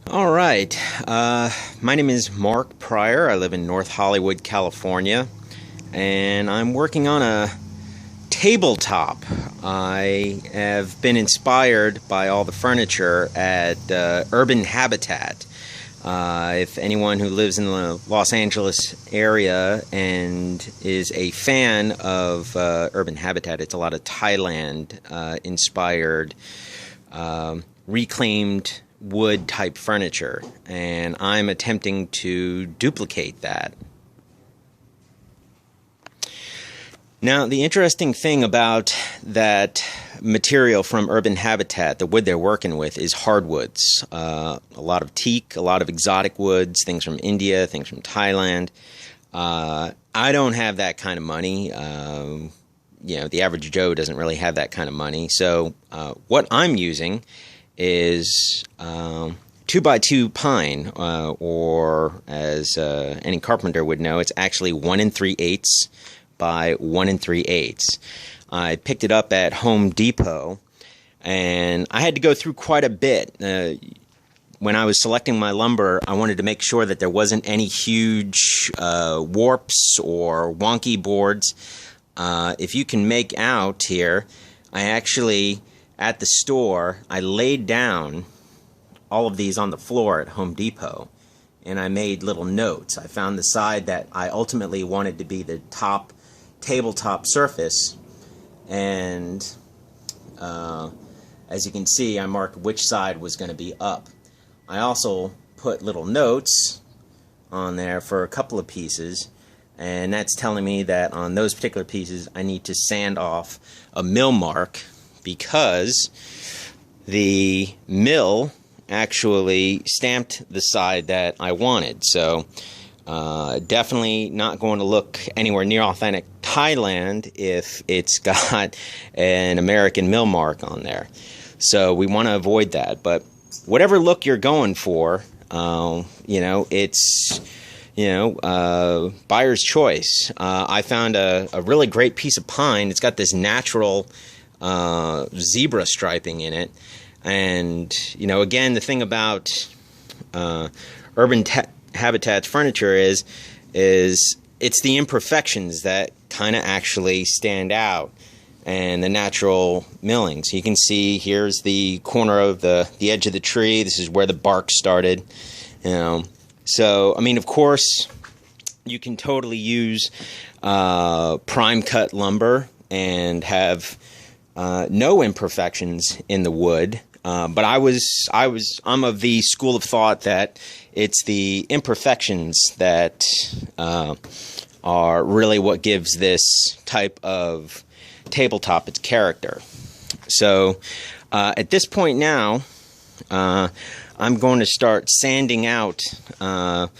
All right. My name is Mark Pryor. I live in North Hollywood, California, and I'm working on a tabletop. I have been inspired by all the furniture at Urban Habitat. If anyone who lives in the Los Angeles area and is a fan of Urban Habitat, it's a lot of Thailand inspired reclaimed wood type furniture, and I'm attempting to duplicate that. Now, the interesting thing about that material from Urban Habitat, the wood they're working with, is hardwoods. A lot of teak, a lot of exotic woods, things from India, things from Thailand. I don't have that kind of money. The average Joe doesn't really have that kind of money. So what I'm using is 2x2 pine, or as any carpenter would know, it's actually 1 3/8 by 1 3/8. I picked it up at Home Depot, and I had to go through quite a bit. When I was selecting my lumber, I wanted to make sure that there wasn't any huge warps or wonky boards. If you can make out here, I actually, at the store, I laid down all of these on the floor at Home Depot, and I made little notes. I found the side that I ultimately wanted to be the top tabletop surface, and as you can see, I marked which side was going to be up. I also put little notes on there for a couple of pieces, and that's telling me that on those particular pieces I need to sand off a mill mark, because the mill actually stamped the side that I wanted. So definitely not going to look anywhere near authentic Thailand if it's got an American mill mark on there. So we want to avoid that. But whatever look you're going for, it's buyer's choice. I found a really great piece of pine. It's got this natural zebra striping in it, and again, the thing about Urban Habitat's furniture is it's the imperfections that kind of actually stand out, and the natural milling. So you can see here's the corner of the edge of the tree. This is where the bark started. So I mean, of course, you can totally use prime cut lumber and have no imperfections in the wood, but I'm of the school of thought that it's the imperfections that are really what gives this type of tabletop its character. So at this point now, I'm going to start sanding out all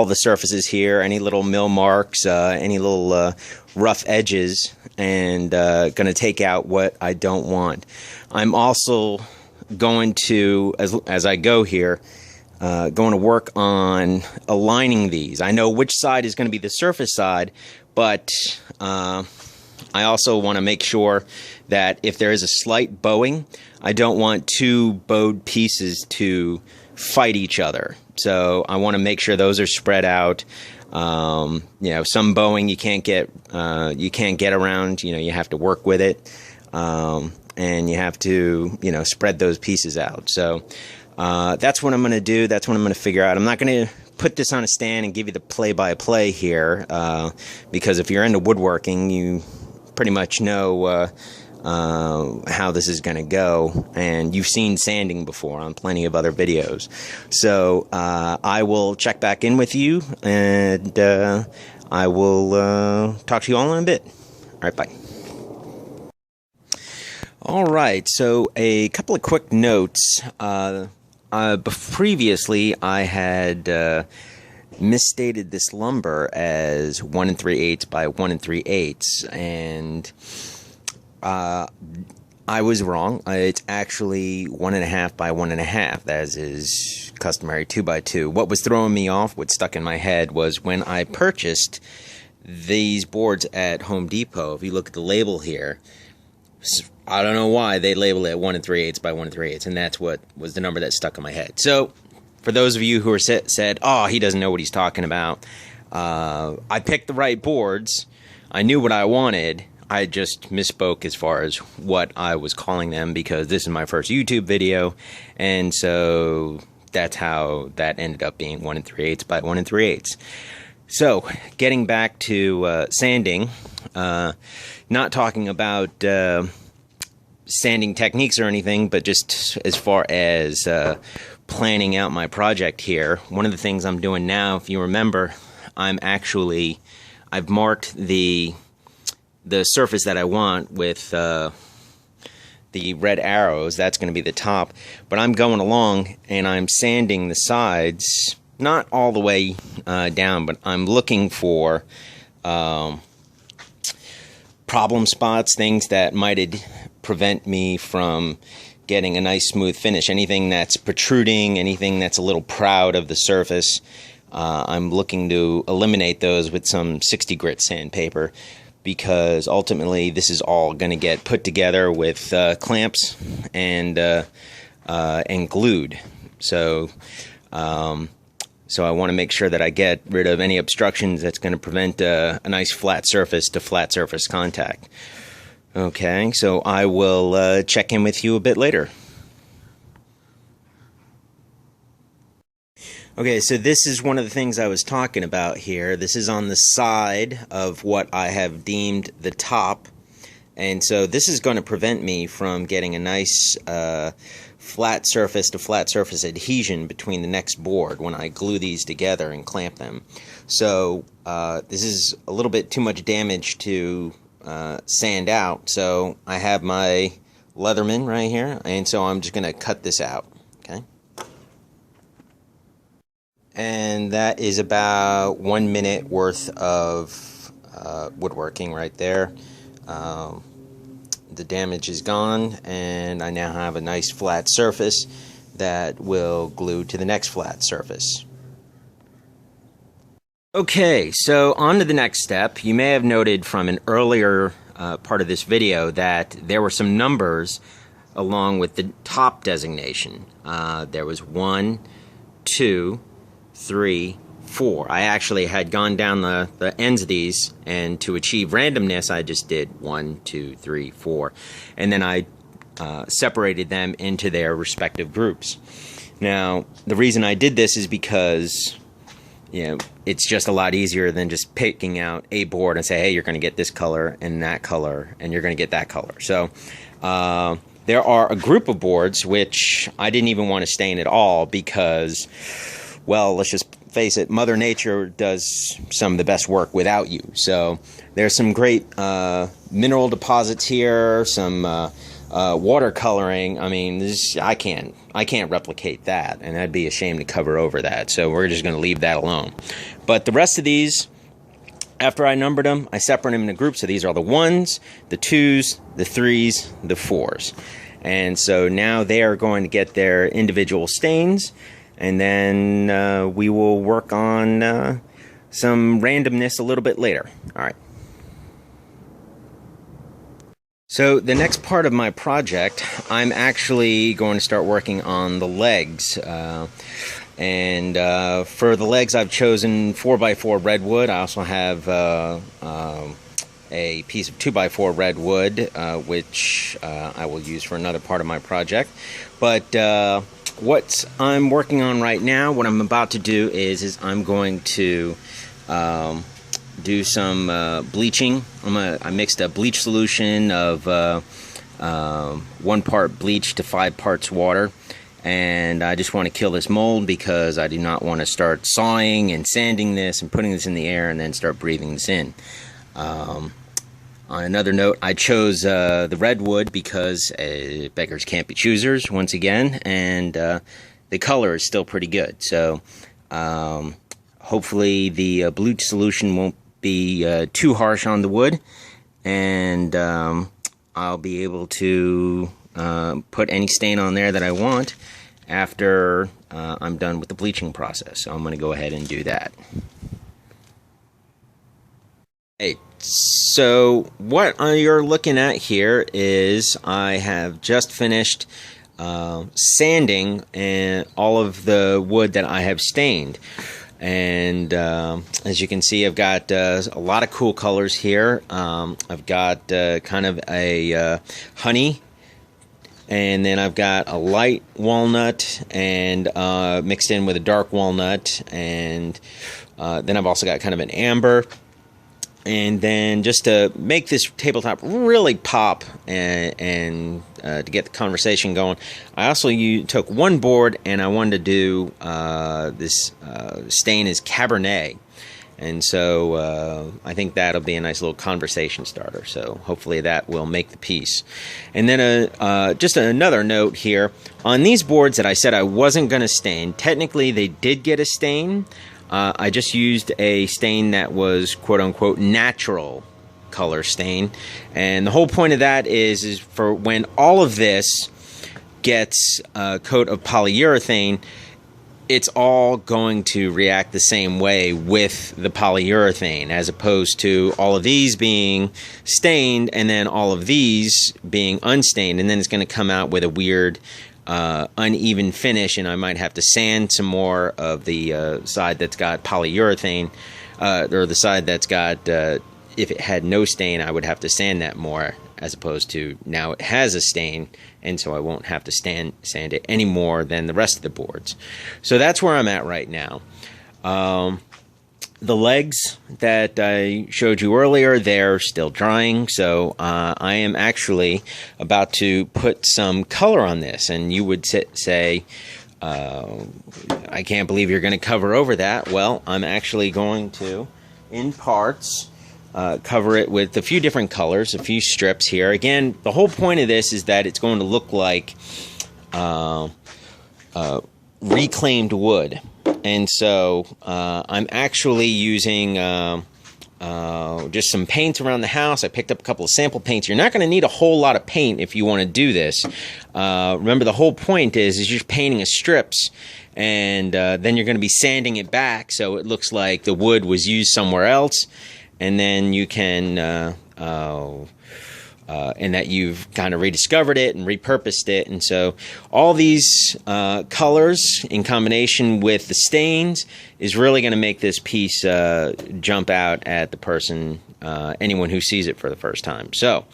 the surfaces here, any little mill marks, any little rough edges, and going to take out what I don't want. I'm also going to, as I go here, going to work on aligning these. I know which side is going to be the surface side, but I also want to make sure that if there is a slight bowing, I don't want two bowed pieces to fight each other. So I want to make sure those are spread out. Some bowing you can't get around. You have to work with it, and you have to spread those pieces out. So that's what I'm going to do. That's what I'm going to figure out. I'm not going to put this on a stand and give you the play-by-play here, because if you're into woodworking, you pretty much know how this is going to go, and you've seen sanding before on plenty of other videos. So I will check back in with you, and I will talk to you all in a bit. All right, bye. All right, so a couple of quick notes. Previously, I had misstated this lumber as 1 3/8 by 1 3/8, and I was wrong. It's actually 1.5 by 1.5, as is customary 2x2. What was throwing me off, what stuck in my head, was when I purchased these boards at Home Depot. If you look at the label here, I don't know why they label it 1 3/8 by 1 3/8, and that's what was the number that stuck in my head. So, for those of you who are said, "Oh, he doesn't know what he's talking about," I picked the right boards. I knew what I wanted. I just misspoke as far as what I was calling them because this is my first YouTube video, and so that's how that ended up being 1 3/8 by 1 3/8. So, getting back to sanding, not talking about sanding techniques or anything, but just as far as planning out my project here. One of the things I'm doing now, if you remember, I've marked the surface that I want with the red arrows. That's going to be the top, but I'm going along and I'm sanding the sides, not all the way down, but I'm looking for problem spots, things that might prevent me from getting a nice smooth finish. Anything that's protruding, anything that's a little proud of the surface, I'm looking to eliminate those with some 60 grit sandpaper, because ultimately this is all going to get put together with clamps and glued. So I want to make sure that I get rid of any obstructions that's going to prevent a nice flat surface to flat surface contact. Okay, so I will check in with you a bit later. Okay, so this is one of the things I was talking about here. This is on the side of what I have deemed the top. And so this is going to prevent me from getting a nice flat surface to flat surface adhesion between the next board when I glue these together and clamp them. So this is a little bit too much damage to sand out. So I have my Leatherman right here, and so I'm just going to cut this out. Okay. And that is about 1 minute worth of woodworking right there. The damage is gone, and I now have a nice flat surface that will glue to the next flat surface. Okay, so on to the next step. You may have noted from an earlier part of this video that there were some numbers along with the top designation. There was 1, 2, 3, 4. I actually had gone down the ends of these, and to achieve randomness, I just did 1, 2, 3, 4. And then I separated them into their respective groups. Now, the reason I did this is because, you know, it's just a lot easier than just picking out a board and say, hey, you're going to get this color and that color, and you're going to get that color. So there are a group of boards which I didn't even want to stain at all because, well, let's just face it, Mother Nature does some of the best work without you. So there's some great mineral deposits here, some watercoloring. I mean, I can't replicate that, and that'd be a shame to cover over that. So we're just going to leave that alone. But the rest of these, after I numbered them, I separated them into groups. So these are the 1s, the 2s, the 3s, the 4s. And so now they are going to get their individual stains, and then we will work on some randomness a little bit later. All right. So the next part of my project, I'm actually going to start working on the legs. And for the legs, I've chosen 4x4 redwood. I also have a piece of 2x4 redwood, which I will use for another part of my project. But what I'm working on right now, what I'm about to do is I'm going to do some bleaching. I mixed a bleach solution of 1 part bleach to 5 parts water, and I just want to kill this mold because I do not want to start sawing and sanding this and putting this in the air and then start breathing this in. On another note, I chose the redwood because beggars can't be choosers once again, and the color is still pretty good. So hopefully the bleach solution won't be too harsh on the wood, and I'll be able to put any stain on there that I want after I'm done with the bleaching process. So I'm going to go ahead and do that. Hey, So what you're looking at here is I have just finished sanding and all of the wood that I have stained. And as you can see, I've got a lot of cool colors here. I've got kind of a honey, and then I've got a light walnut and mixed in with a dark walnut, and then I've also got kind of an amber. And then just to make this tabletop really pop and to get the conversation going, I also took one board and I wanted to do this stain is Cabernet. And so I think that'll be a nice little conversation starter. So hopefully that will make the piece. And then just another note here. On these boards that I said I wasn't going to stain, technically they did get a stain. I just used a stain that was quote-unquote natural color stain. And the whole point of that is for when all of this gets a coat of polyurethane, it's all going to react the same way with the polyurethane, as opposed to all of these being stained and then all of these being unstained, and then it's going to come out with a weird uneven finish, and I might have to sand some more of the side that's got polyurethane, or the side that's got, if it had no stain, I would have to sand that more, as opposed to now it has a stain, and so I won't have to sand it any more than the rest of the boards. So that's where I'm at right now. The legs that I showed you earlier, they're still drying, so I am actually about to put some color on this. And you would say, I can't believe you're going to cover over that. Well, I'm actually going to, in parts, cover it with a few different colors, a few strips here. Again, the whole point of this is that it's going to look like reclaimed wood. And so I'm actually using just some paints around the house. I picked up a couple of sample paints. You're not going to need a whole lot of paint if you want to do this. Remember, the whole point is you're painting a strips, and then you're going to be sanding it back so it looks like the wood was used somewhere else, and then you can and that you've kind of rediscovered it and repurposed it. And so all these colors in combination with the stains is really going to make this piece jump out at the person, anyone who sees it for the first time. So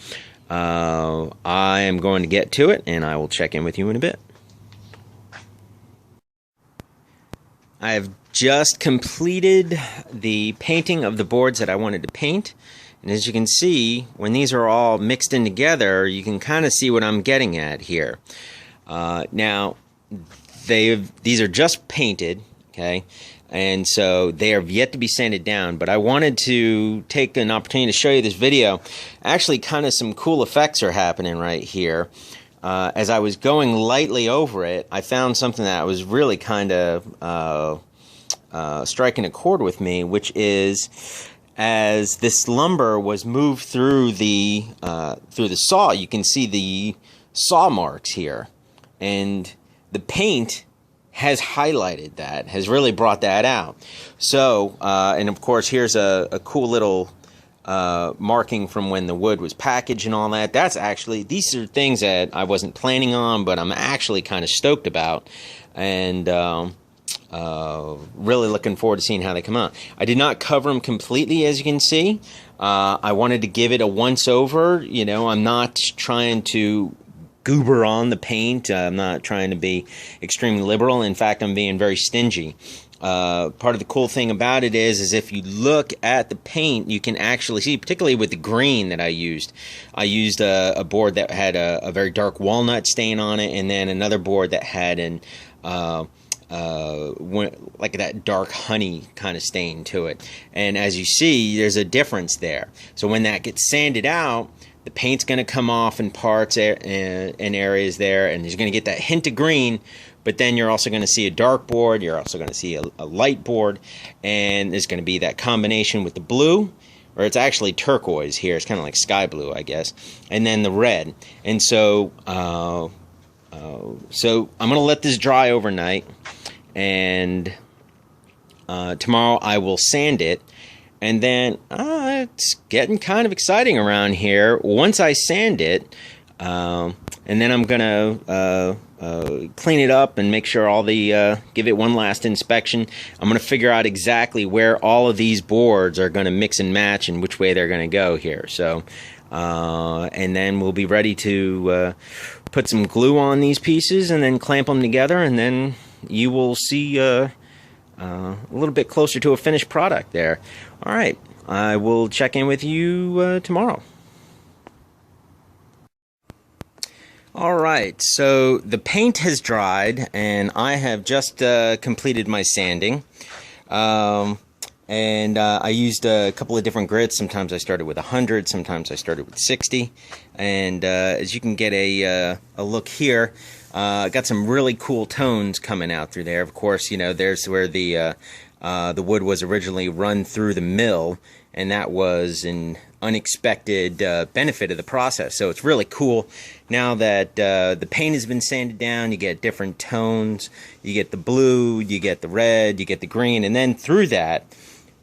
I am going to get to it, and I will check in with you in a bit. I have just completed the painting of the boards that I wanted to paint. And as you can see, when these are all mixed in together, you can kind of see what I'm getting at here. Now, these are just painted, okay? And so they have yet to be sanded down, but I wanted to take an opportunity to show you this video. Actually, kind of some cool effects are happening right here. As I was going lightly over it, I found something that was really kind of striking a chord with me, which is, as this lumber was moved through the saw, you can see the saw marks here, and the paint has highlighted that, has really brought that out. So, and of course, here's a cool little marking from when the wood was packaged and all that. That's actually, these are things that I wasn't planning on, but I'm actually kind of stoked about, and really looking forward to seeing how they come out. I did not cover them completely, as you can see. I wanted to give it a once over. You know, I'm not trying to goober on the paint. I'm not trying to be extremely liberal. In fact, I'm being very stingy. Part of the cool thing about it is if you look at the paint, you can actually see, particularly with the green that I used a board that had a very dark walnut stain on it, and then another board that had an like that dark honey kind of stain to it. And as you see, there's a difference there. So when that gets sanded out, the paint's going to come off in parts in areas there, and you're going to get that hint of green, but then you're also going to see a dark board, you're also going to see a light board, and there's going to be that combination with the blue, or it's actually turquoise here, it's kind of like sky blue, I guess, and then the red. And so so I'm going to let this dry overnight, and tomorrow I will sand it, And then it's getting kind of exciting around here. Once I sand it, and then I'm gonna clean it up and make sure all the give it one last inspection. I'm gonna figure out exactly where all of these boards are gonna mix and match and which way they're gonna go here. So, and then we'll be ready to put some glue on these pieces and then clamp them together, and then you will see a little bit closer to a finished product there. All right, I will check in with you tomorrow. All right, so the paint has dried, and I have just completed my sanding. And I used a couple of different grits. Sometimes I started with 100, sometimes I started with 60. And as you can get a look here, got some really cool tones coming out through there. Of course, you know, there's where the wood was originally run through the mill, and that was an unexpected benefit of the process. So it's really cool. Now that the paint has been sanded down, you get different tones. You get the blue, you get the red, you get the green, and then through that,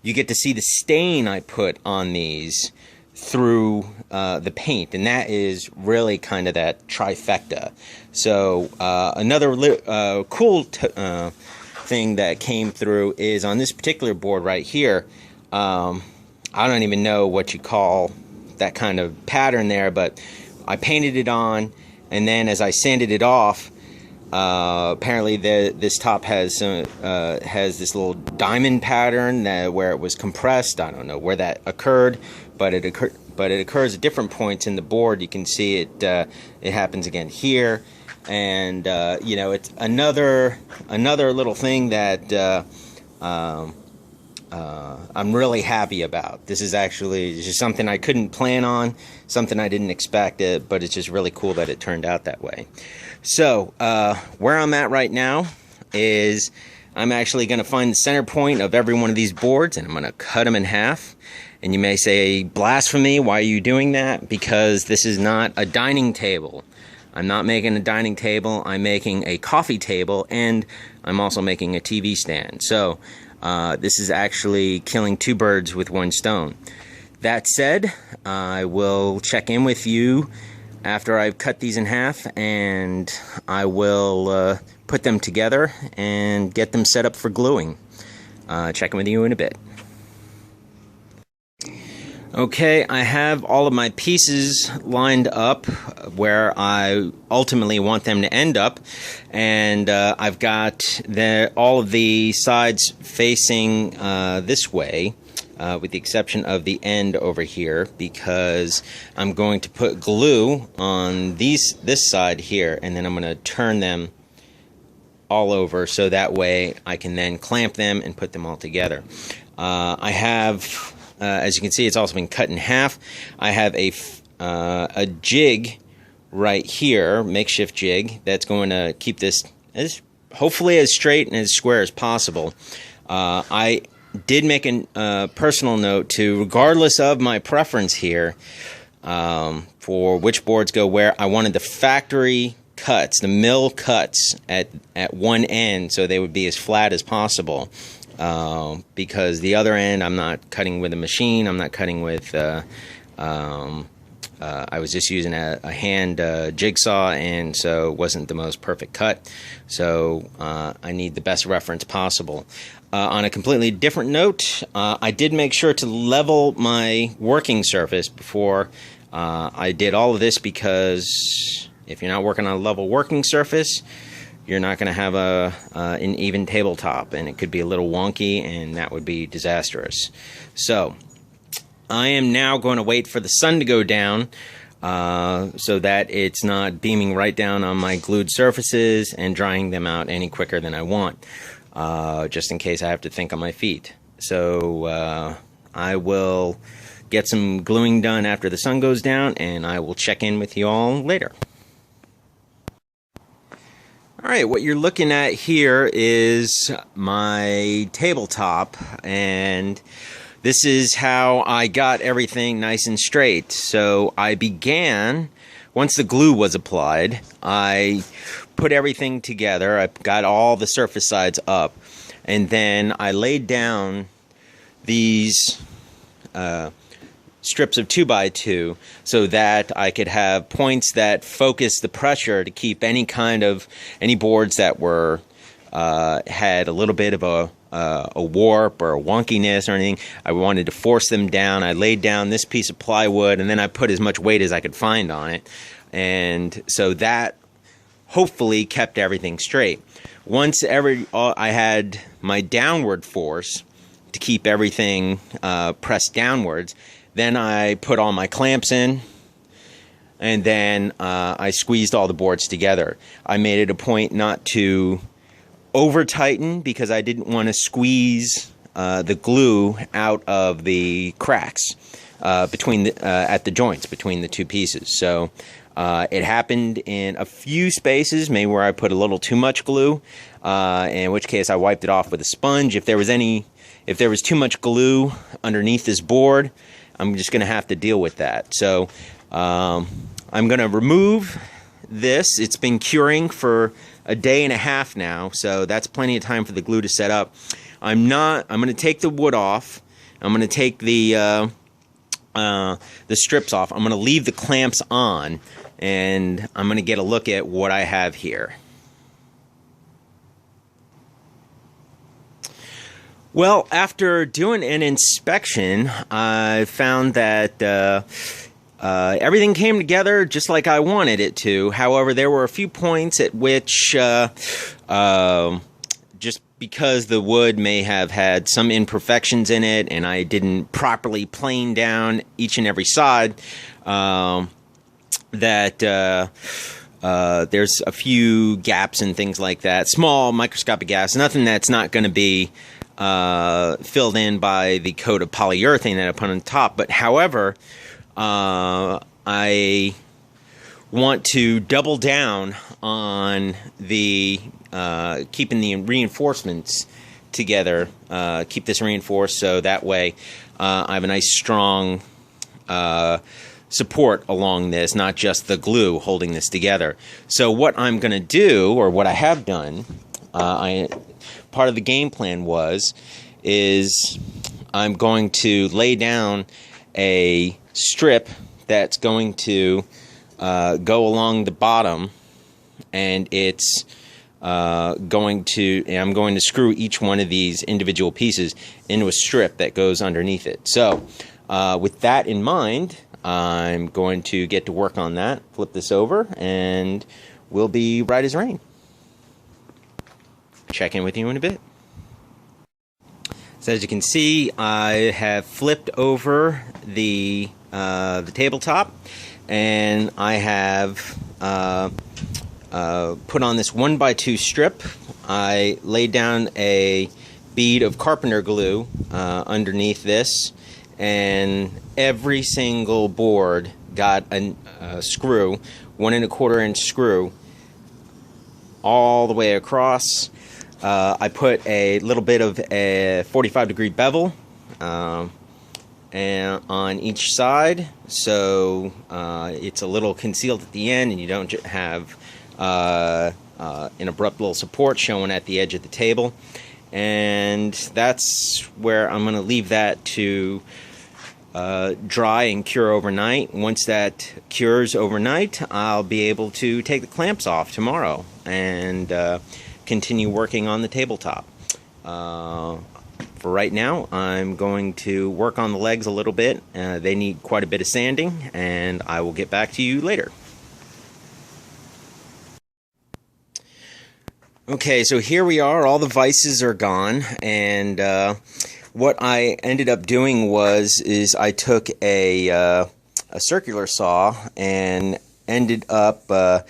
you get to see the stain I put on these through the paint, and that is really kind of that trifecta. So another cool thing that came through is on this particular board right here. I don't even know what you call that kind of pattern there, but I painted it on, and then as I sanded it off, apparently this top has this little diamond pattern where it was compressed. I don't know where that occurred, but it occurs at different points in the board. You can see it. It happens again here, and you know, it's another little thing that I'm really happy about. This is actually just something I couldn't plan on, something I didn't expect it, but it's just really cool that it turned out that way. So where I'm at right now is I'm actually going to find the center point of every one of these boards, and I'm going to cut them in half. And you may say, blasphemy, why are you doing that? Because this is not a dining table. I'm not making a dining table, I'm making a coffee table, and I'm also making a TV stand. So this is actually killing two birds with one stone. That said, I will check in with you after I've cut these in half, and I will put them together and get them set up for gluing. Check in with you in a bit. Okay, I have all of my pieces lined up where I ultimately want them to end up, and I've got all of the sides facing this way, with the exception of the end over here, because I'm going to put glue on this side here, and then I'm going to turn them all over so that way I can then clamp them and put them all together. I have... as you can see, it's also been cut in half. I have a jig right here, makeshift jig, that's going to keep this hopefully as straight and as square as possible. I did make a personal note to, regardless of my preference here for which boards go where, I wanted the factory cuts, the mill cuts at one end, so they would be as flat as possible. Because the other end, I'm not cutting with a machine. I'm not cutting with. I was just using a hand jigsaw, and so it wasn't the most perfect cut. So I need the best reference possible. On a completely different note, I did make sure to level my working surface before I did all of this, because if you're not working on a level working surface, you're not going to have an even tabletop, and it could be a little wonky, and that would be disastrous. So I am now going to wait for the sun to go down so that it's not beaming right down on my glued surfaces and drying them out any quicker than I want, just in case I have to think on my feet. So I will get some gluing done after the sun goes down, and I will check in with you all later. Alright, what you're looking at here is my tabletop, and this is how I got everything nice and straight. So I began, once the glue was applied, I put everything together. I got all the surface sides up, and then I laid down these strips of 2x2 so that I could have points that focus the pressure to keep any boards that were had a little bit of a warp or a wonkiness or anything. I wanted to force them down. I laid down this piece of plywood, and then I put as much weight as I could find on it, and so that hopefully kept everything straight. Once I had my downward force to keep everything pressed downwards, then I put all my clamps in, and then I squeezed all the boards together. I made it a point not to over tighten because I didn't want to squeeze the glue out of the cracks between at the joints between the two pieces. So it happened in a few spaces, maybe where I put a little too much glue, in which case I wiped it off with a sponge. If there was too much glue underneath this board, I'm just going to have to deal with that. So I'm going to remove this. It's been curing for a day and a half now, so that's plenty of time for the glue to set up. I'm going to take the wood off. I'm going to take the strips off. I'm going to leave the clamps on, and I'm going to get a look at what I have here. Well, after doing an inspection, I found that everything came together just like I wanted it to. However, there were a few points at which, just because the wood may have had some imperfections in it and I didn't properly plane down each and every side, there's a few gaps and things like that. Small microscopic gaps, nothing that's not going to be filled in by the coat of polyurethane that I put on top. But however, I want to double down on the keeping the reinforcements together, keep this reinforced so that way I have a nice strong support along this, not just the glue holding this together. So what I'm going to do, or what I have done, part of the game plan is I'm going to lay down a strip that's going to go along the bottom, and I'm going to screw each one of these individual pieces into a strip that goes underneath it. So with that in mind, I'm going to get to work on that, flip this over, and we'll be right as rain. Check in with you in a bit. So as you can see, I have flipped over the tabletop, and I have put on this 1x2 strip. I laid down a bead of carpenter glue underneath this, and every single board got a screw, 1 1/4 inch screw, all the way across. I put a little bit of a 45-degree bevel and on each side, so it's a little concealed at the end, and you don't have an abrupt little support showing at the edge of the table. And that's where I'm going to leave that to dry and cure overnight. Once that cures overnight, I'll be able to take the clamps off tomorrow and continue working on the tabletop. For right now, I'm going to work on the legs a little bit. They need quite a bit of sanding, and I will get back to you later. Okay, so here we are. All the vices are gone, and what I ended up doing is I took a circular saw and ended up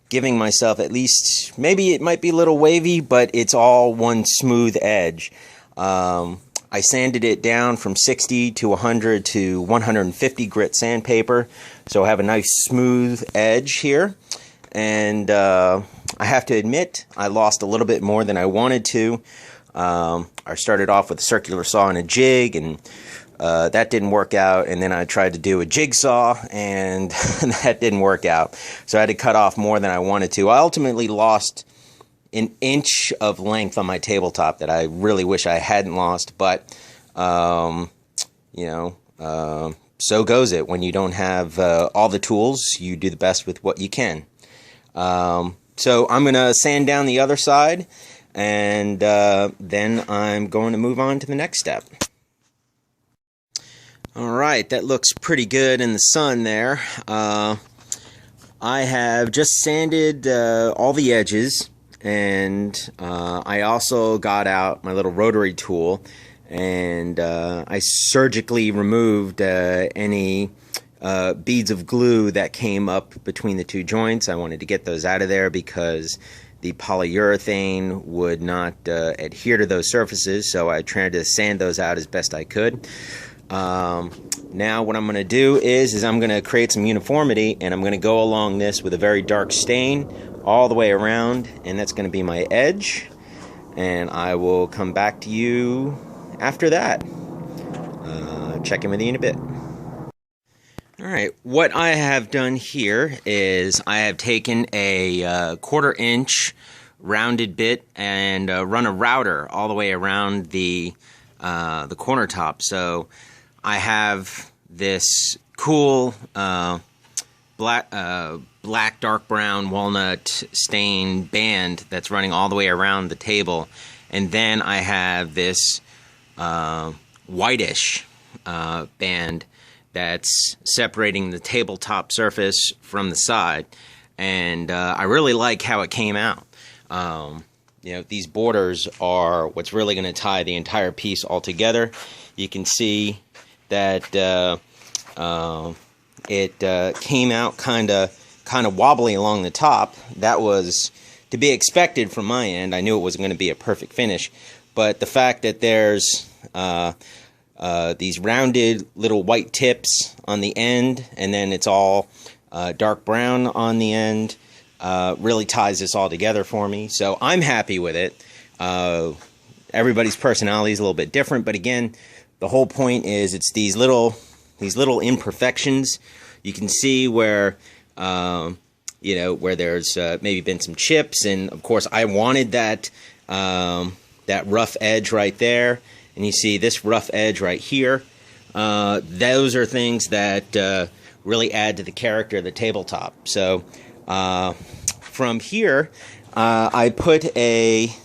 giving myself, at least, maybe it might be a little wavy, but it's all one smooth edge. I sanded it down from 60 to 100 to 150 grit sandpaper, so I have a nice smooth edge here. And I have to admit, I lost a little bit more than I wanted to. I started off with a circular saw and a jig, and that didn't work out. And then I tried to do a jigsaw, and that didn't work out. So I had to cut off more than I wanted to. I ultimately lost an inch of length on my tabletop that I really wish I hadn't lost. But, you know, so goes it. When you don't have all the tools, you do the best with what you can. So I'm going to sand down the other side, and then I'm going to move on to the next step. Alright, that looks pretty good in the sun there. I have just sanded all the edges, and I also got out my little rotary tool, and I surgically removed any beads of glue that came up between the two joints. I wanted to get those out of there because the polyurethane would not adhere to those surfaces, so I tried to sand those out as best I could. Now what I'm going to do is I'm going to create some uniformity, and I'm going to go along this with a very dark stain all the way around, and that's going to be my edge, and I will come back to you after that. Check in with you in a bit. Alright, what I have done here is I have taken a 1/4 inch rounded bit and run a router all the way around the corner top. So I have this cool black dark brown walnut stain band that's running all the way around the table, and then I have this whitish band that's separating the tabletop surface from the side, and I really like how it came out. You know, these borders are what's really going to tie the entire piece all together. You can see that it came out kind of wobbly along the top. That was to be expected from my end. I knew it wasn't going to be a perfect finish, but the fact that there's these rounded little white tips on the end, and then it's all dark brown on the end, really ties this all together for me. So I'm happy with it. Everybody's personality is a little bit different, but again, the whole point is it's these little imperfections. You can see where you know, where there's maybe been some chips, and of course I wanted that that rough edge right there. And you see this rough edge right here. Those are things that really add to the character of the tabletop. So from here, I put a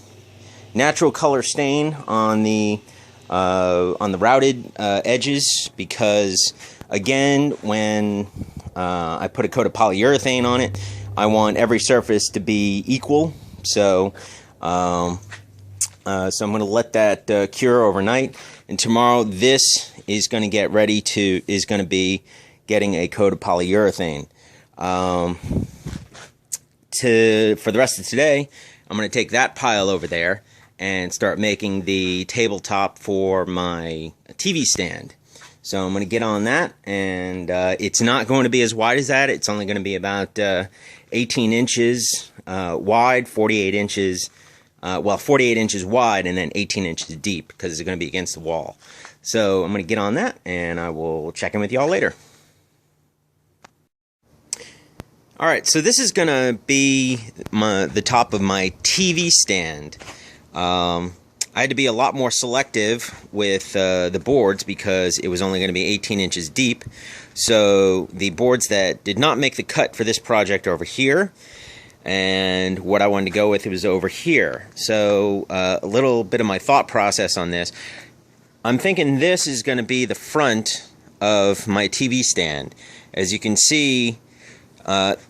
natural color stain on the routed edges, because again, when I put a coat of polyurethane on it, I want every surface to be equal. So so I'm going to let that cure overnight, and tomorrow this is going to get ready to be getting a coat of polyurethane. For the rest of today, I'm going to take that pile over there and start making the tabletop for my TV stand. So I'm going to get on that, and it's not going to be as wide as that. It's only going to be about 18 inches wide, 48 inches. 48 inches wide, and then 18 inches deep, because it's going to be against the wall. So I'm going to get on that, and I will check in with y'all later. Alright, so this is going to be the top of my TV stand. I had to be a lot more selective with the boards, because it was only going to be 18 inches deep. So the boards that did not make the cut for this project are over here, and what I wanted to go with was over here. So a little bit of my thought process on this. I'm thinking this is going to be the front of my TV stand. As you can see,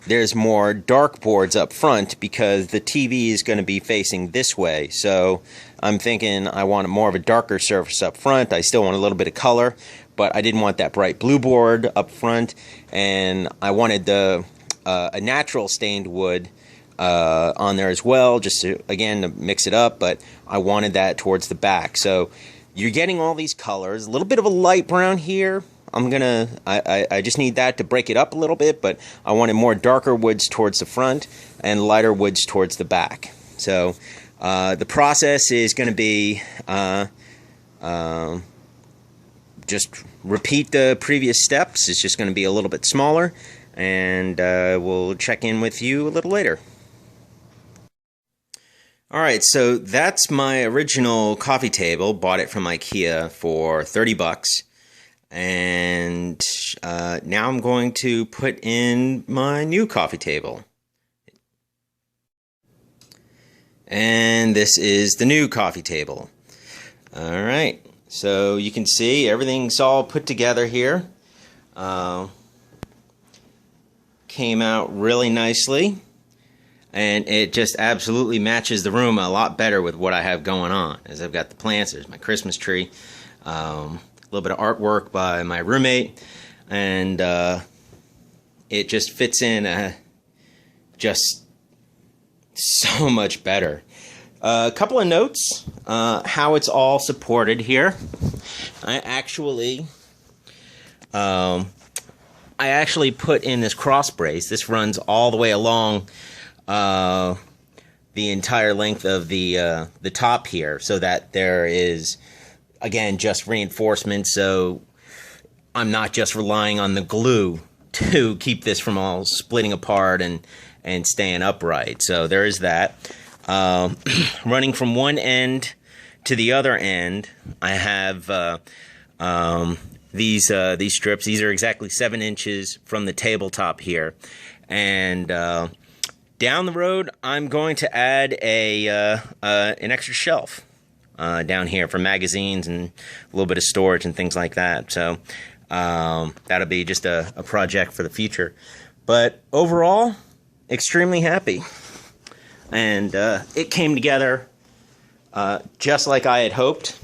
there's more dark boards up front because the TV is going to be facing this way. So I'm thinking I want more of a darker surface up front. I still want a little bit of color, but I didn't want that bright blue board up front, and I wanted a natural stained wood on there as well, just to, again, to mix it up, but I wanted that towards the back. So you're getting all these colors, a little bit of a light brown here. I just need that to break it up a little bit, but I wanted more darker woods towards the front and lighter woods towards the back. So the process is going to be just repeat the previous steps. It's just going to be a little bit smaller, and we'll check in with you a little later. Alright, so that's my original coffee table. Bought it from IKEA for 30 bucks. And now I'm going to put in my new coffee table. And this is the new coffee table. All right, so you can see everything's all put together here. Came out really nicely, and it just absolutely matches the room a lot better with what I have going on. As I've got the plants, there's my Christmas tree, a little bit of artwork by my roommate, and it just fits in just so much better. A couple of notes, how it's all supported here. I actually put in this cross brace. This runs all the way along the entire length of the top here, so that there is, again, just reinforcement, so I'm not just relying on the glue to keep this from all splitting apart and staying upright. So there is that. Running from one end to the other end, I have these strips. These are exactly 7 inches from the tabletop here, and down the road I'm going to add an extra shelf down here for magazines and a little bit of storage and things like that. So that'll be just a project for the future. But overall, extremely happy, and it came together just like I had hoped.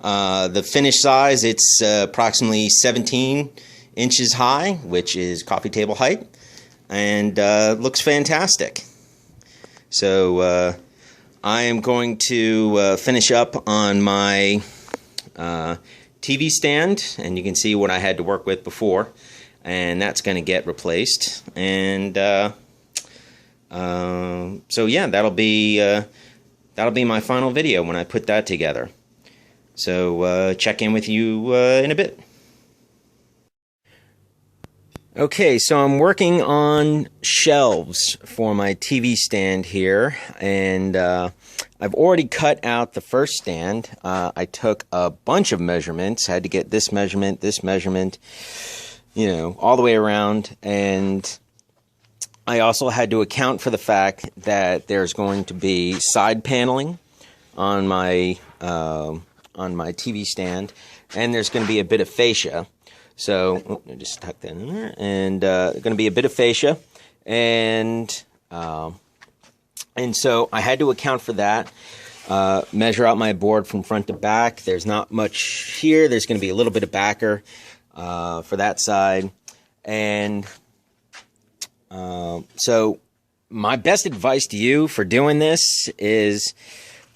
The finished size, it's approximately 17 inches high, which is coffee table height, and looks fantastic. So I am going to finish up on my TV stand, and you can see what I had to work with before, and that's going to get replaced. And so yeah, that'll be my final video when I put that together. So check in with you in a bit. Okay, so I'm working on shelves for my TV stand here, and I've already cut out the first stand. I took a bunch of measurements, had to get this measurement, you know, all the way around, and I also had to account for the fact that there's going to be side paneling on my TV stand, and there's going to be a bit of fascia. So I just tuck that in there, and going to be a bit of fascia, and so I had to account for that. Measure out my board from front to back. There's not much here. There's going to be a little bit of backer for that side, and so my best advice to you for doing this is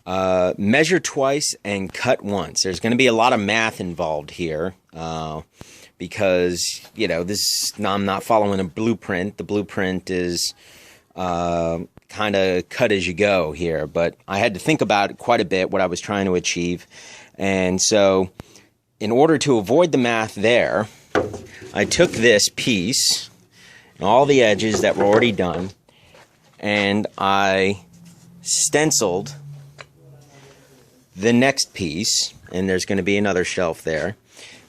measure twice and cut once. There's going to be a lot of math involved here, because, you know, I'm not following a blueprint. The blueprint is kind of cut as you go here, but I had to think about it quite a bit, what I was trying to achieve. And so in order to avoid the math there, I took this piece and all the edges that were already done, and I stenciled the next piece, and there's going to be another shelf there.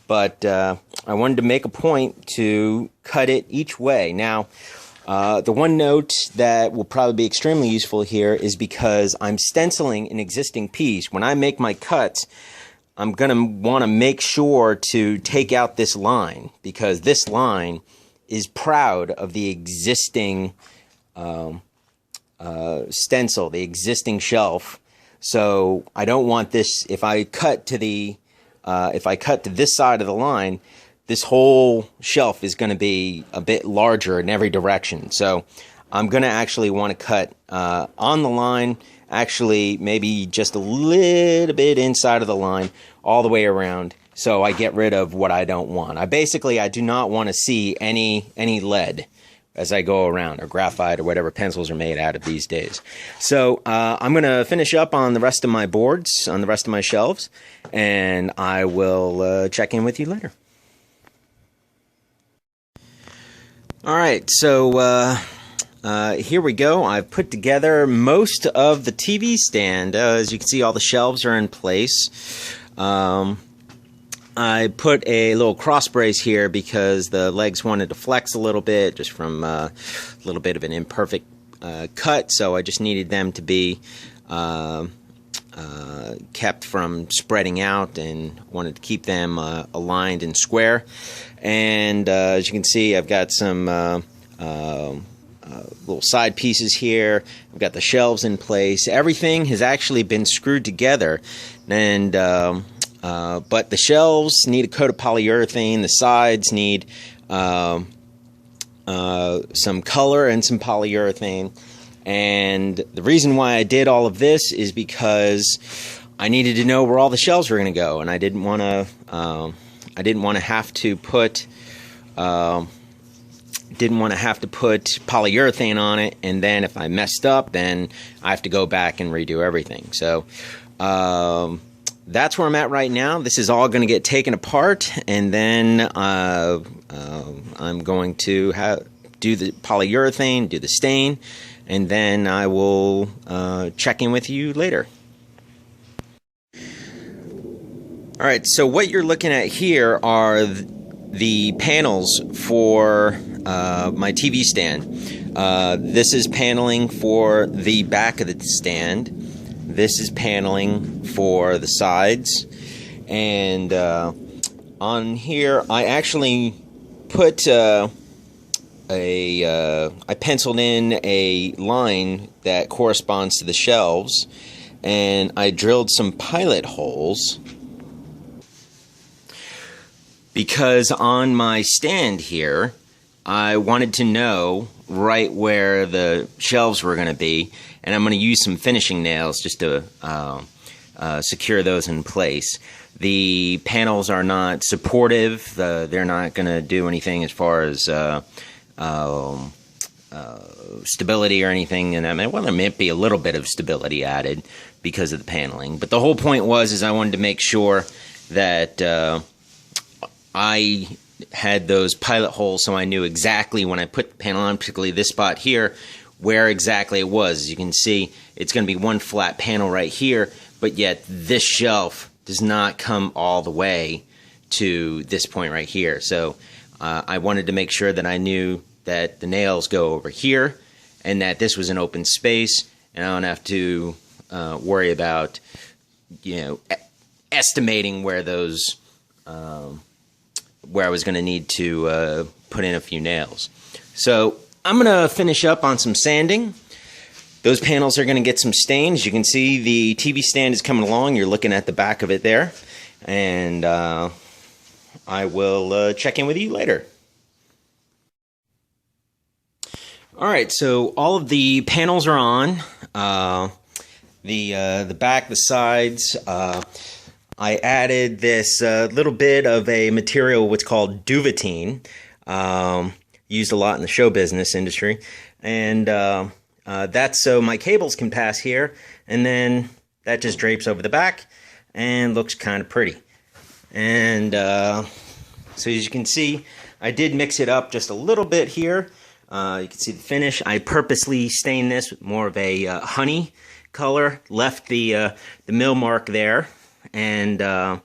But I wanted to make a point to cut it each way. Now, the one note that will probably be extremely useful here is because I'm stenciling an existing piece. When I make my cuts, I'm going to want to make sure to take out this line, because this line is proud of the existing stencil, the existing shelf. So I don't want this, if I cut to this side of the line, this whole shelf is going to be a bit larger in every direction. So I'm going to actually want to cut on the line, actually maybe just a little bit inside of the line, all the way around, so I get rid of what I don't want. I do not want to see any lead as I go around, or graphite, or whatever pencils are made out of these days. So I'm going to finish up on the rest of my boards, on the rest of my shelves, and I will check in with you later. All right, so here we go. I've put together most of the TV stand. As you can see, all the shelves are in place. I put a little cross brace here because the legs wanted to flex a little bit just from a little bit of an imperfect cut, so I just needed them to be kept from spreading out and wanted to keep them aligned and square. And as you can see, I've got some little side pieces here. I've got the shelves in place. Everything has actually been screwed together, and but the shelves need a coat of polyurethane. The sides need some color and some polyurethane. And the reason why I did all of this is because I needed to know where all the shelves were going to go, and I didn't want to. Have to put. Didn't want to have to put polyurethane on it, and then if I messed up, then I have to go back and redo everything. So that's where I'm at right now. This is all going to get taken apart, and then I'm going to do the polyurethane, do the stain, and then I will check in with you later. All right, so what you're looking at here are the panels for my TV stand. This is paneling for the back of the stand. This is paneling for the sides. And on here, I actually put I penciled in a line that corresponds to the shelves, and I drilled some pilot holes because on my stand here, I wanted to know right where the shelves were going to be, and I'm going to use some finishing nails just to secure those in place. The panels are not supportive. They're not going to do anything as far as stability or anything. And I mean, well, there might be a little bit of stability added because of the paneling. But the whole point was I wanted to make sure that I had those pilot holes so I knew exactly when I put the panel on, particularly this spot here, where exactly it was. As you can see, it's going to be one flat panel right here, but yet this shelf does not come all the way to this point right here. So I wanted to make sure that I knew that the nails go over here and that this was an open space, and I don't have to worry about, estimating where those where I was going to need to put in a few nails. So I'm going to finish up on some sanding. Those panels are going to get some stains. You can see the TV stand is coming along. You're looking at the back of it there. And I will check in with you later. Alright, so all of the panels are on. The back, the sides. I added this little bit of a material what's called duvetine, used a lot in the show business industry, and that's so my cables can pass here, and then that just drapes over the back and looks kind of pretty. And so as you can see, I did mix it up just a little bit here. You can see the finish. I purposely stained this with more of a honey color, left the mill mark there. And I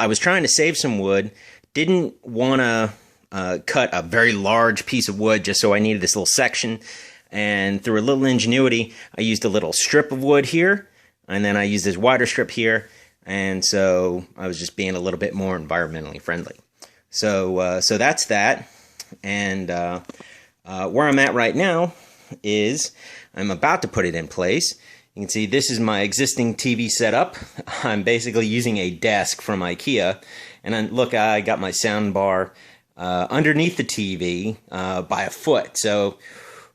was trying to save some wood, didn't want to cut a very large piece of wood just so I needed this little section, and through a little ingenuity I used a little strip of wood here, and then I used this wider strip here, and so I was just being a little bit more environmentally friendly. So that's that, and where I'm at right now is I'm about to put it in place. You can see this is my existing TV setup. I'm basically using a desk from IKEA, and then look, I got my sound bar underneath the TV by a foot. So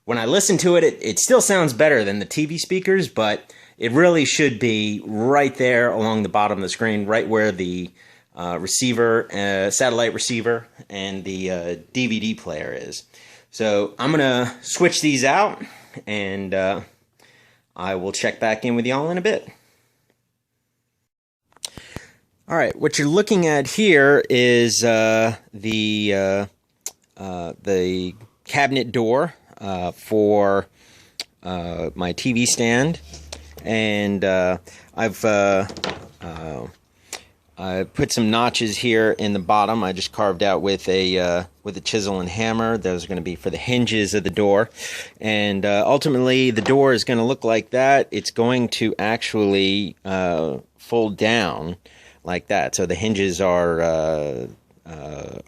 when I listen to it, it still sounds better than the TV speakers, but it really should be right there along the bottom of the screen, right where the receiver, satellite receiver, and the DVD player is. So I'm gonna switch these out, and I will check back in with y'all in a bit. All right, what you're looking at here is the cabinet door for my TV stand, and I put some notches here in the bottom. I just carved out with a chisel and hammer. Those are going to be for the hinges of the door. And ultimately, the door is going to look like that. It's going to actually fold down like that. So the hinges are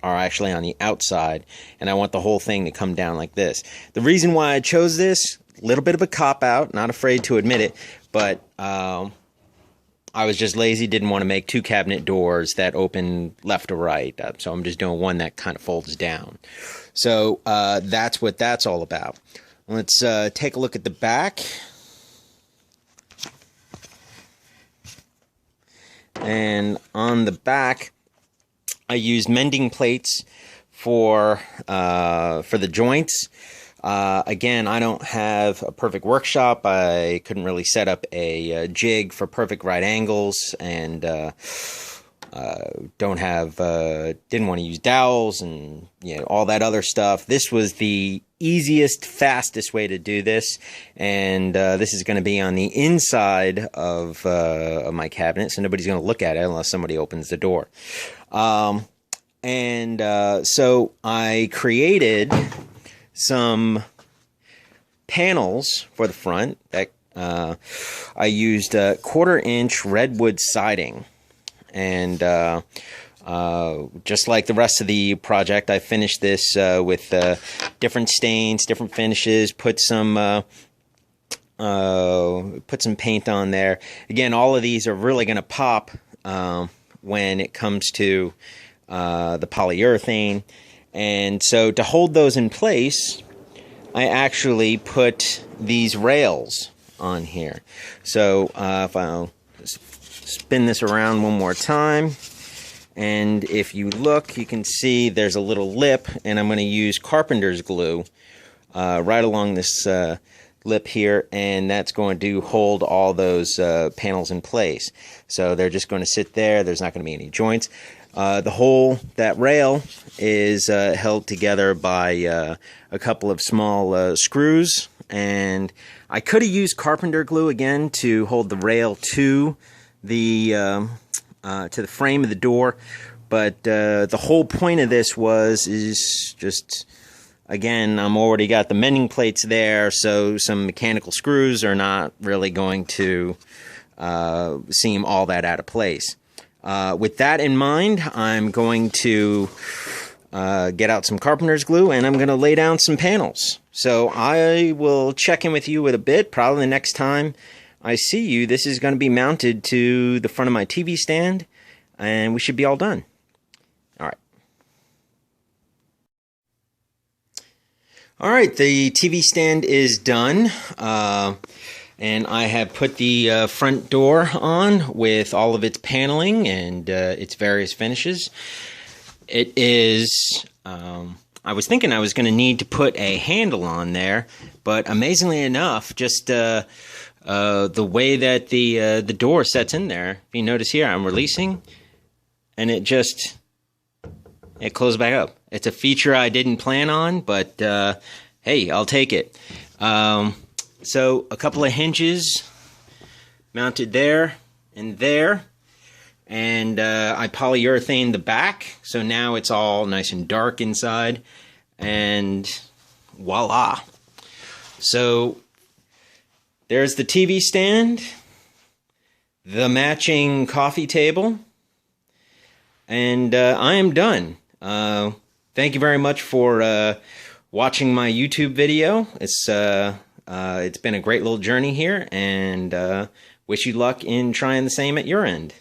actually on the outside, and I want the whole thing to come down like this. The reason why I chose this, a little bit of a cop-out, not afraid to admit it, but I was just lazy, didn't want to make two cabinet doors that open left or right. So I'm just doing one that kind of folds down. So that's what that's all about. Let's take a look at the back. And on the back, I used mending plates for the joints. Again, I don't have a perfect workshop. I couldn't really set up a jig for perfect right angles, and didn't want to use dowels and all that other stuff. This was the easiest, fastest way to do this, and this is going to be on the inside of my cabinet, so nobody's going to look at it unless somebody opens the door. So I created some panels for the front that I used 1/4-inch redwood siding, and just like the rest of the project, I finished this with different stains, different finishes, put some paint on there. Again, all of these are really going to pop when it comes to the polyurethane. And so to hold those in place, I actually put these rails on here. So if I'll spin this around one more time, and if you look, you can see there's a little lip, and I'm going to use carpenter's glue right along this lip here, and that's going to hold all those panels in place. So they're just going to sit there. There's not going to be any joints. That rail is held together by a couple of small screws, and I could have used carpenter glue again to hold the rail to the frame of the door, but the whole point of this is just, again, I'm already got the mending plates there, so some mechanical screws are not really going to seem all that out of place. With that in mind, I'm going to get out some carpenter's glue, and I'm going to lay down some panels. So I will check in with you in a bit. Probably the next time I see you, this is going to be mounted to the front of my TV stand, and we should be all done. All right. All right, the TV stand is done. And I have put the front door on with all of its paneling and its various finishes. It is, I was thinking I was going to need to put a handle on there, but amazingly enough, just the way that the door sets in there, if you notice here, I'm releasing, and it closes back up. It's a feature I didn't plan on, but hey, I'll take it. So a couple of hinges mounted there and there, and I polyurethaned the back, so now it's all nice and dark inside, and voila. So there's the TV stand, the matching coffee table, and I am done. Thank you very much for watching my YouTube video. It's been a great little journey here, and wish you luck in trying the same at your end.